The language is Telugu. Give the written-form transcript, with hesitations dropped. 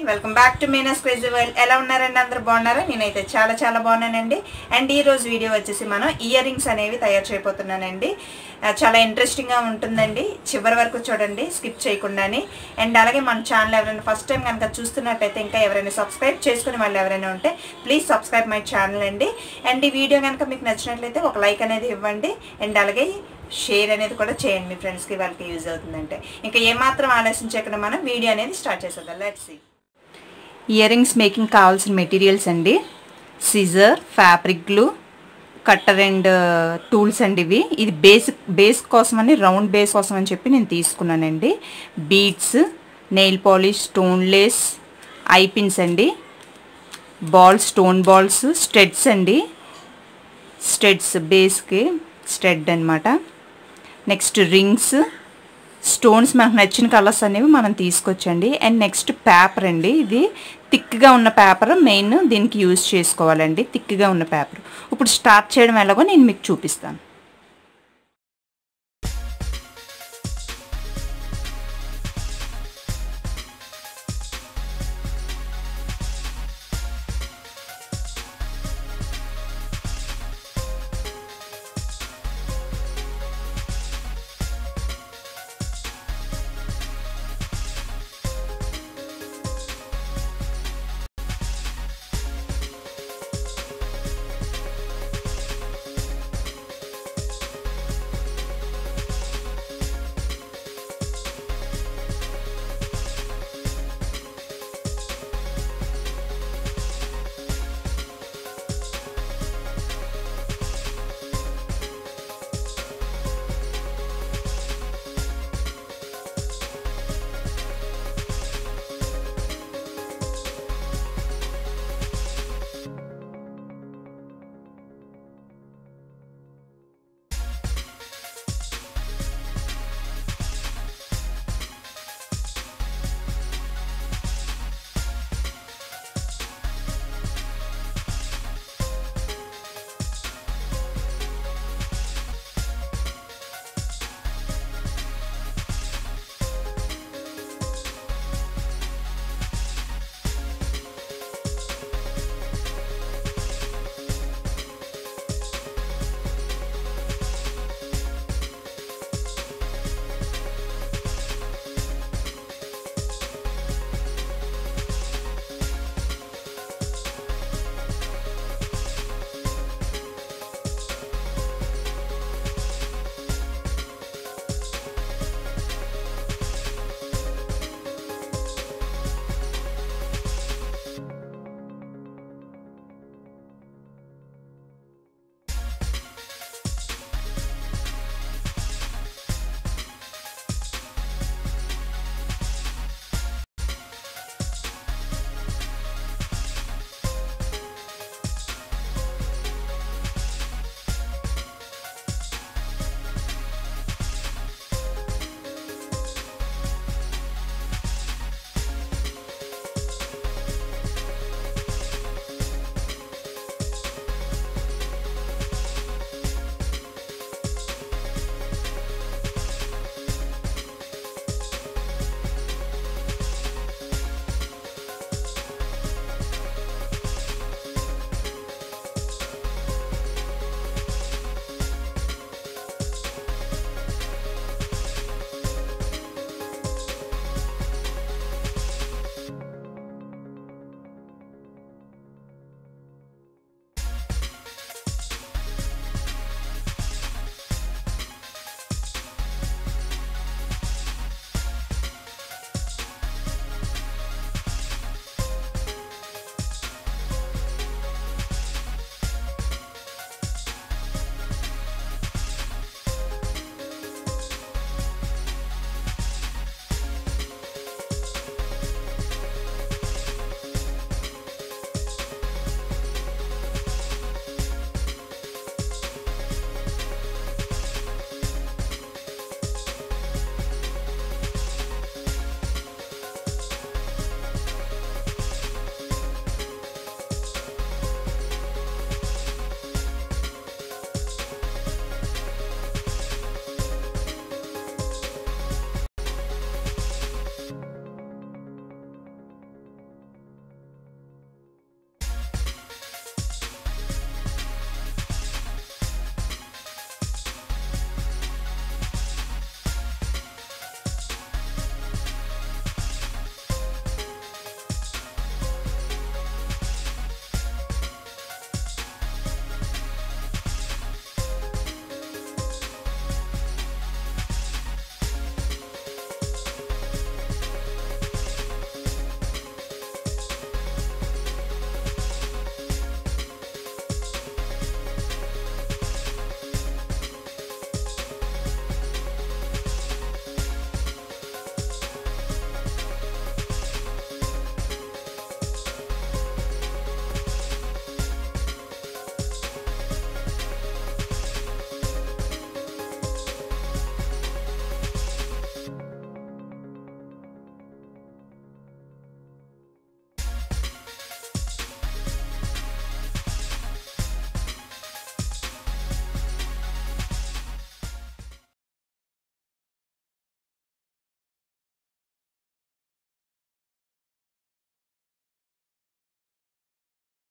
Welcome back to Meena's crazy world. ఎలా ఉన్నారండి? అందరూ బాగున్నారా? నేనైతే చాలా చాలా బాగున్నానండి. అండ్ ఈ రోజు వీడియో వచ్చేసి మనం ఇయర్ రింగ్స్ అనేవి తయారు చేయబోతున్నానండి. చాలా ఇంట్రెస్టింగ్గా ఉంటుందండి, చివరి వరకు చూడండి స్కిప్ చేయకుండాని. అండ్ అలాగే మన ఛానల్ ఎవరైనా ఫస్ట్ టైం కనుక చూస్తున్నట్టయితే, ఇంకా ఎవరైనా సబ్స్క్రైబ్ చేసుకుని వాళ్ళు ఎవరైనా ఉంటే ప్లీజ్ సబ్స్క్రైబ్ మై ఛానల్ అండి. అండ్ ఈ వీడియో కనుక మీకు నచ్చినట్లయితే ఒక లైక్ అనేది ఇవ్వండి. అండ్ అలాగే షేర్ అనేది కూడా చేయండి మీ ఫ్రెండ్స్కి, వాళ్ళకి యూజ్ అవుతుందంటే. ఇంకా ఏమాత్రం ఆలోచించకుండా మనం వీడియో అనేది స్టార్ట్ చేసేద్దాం. Let's see. Earrings making కావాల్సిన మెటీరియల్స్ అండి: scissor, fabric glue, cutter and tools అండి. ఇది బేస్ కోసం అని, రౌండ్ బేస్ కోసం అని చెప్పి నేను తీసుకున్నానండి. Beads, nail polish, stone Lay's, I pins అండి, బాల్స్, స్టోన్ బాల్స్, స్టెడ్స్ అండి. స్టెడ్స్ బేస్కి స్టెడ్ అనమాట. నెక్స్ట్ రింగ్స్, స్టోన్స్ మనకు నచ్చిన కలర్స్ అనేవి మనం తీసుకొచ్చండి. అండ్ నెక్స్ట్ పేపర్ అండి. ఇది థిక్గా ఉన్న పేపర్ మెయిన్ దీనికి యూజ్ చేసుకోవాలండి, థిక్గా ఉన్న పేపర్. ఇప్పుడు స్టార్ట్ చేయడం ఎలాగో నేను మీకు చూపిస్తాను.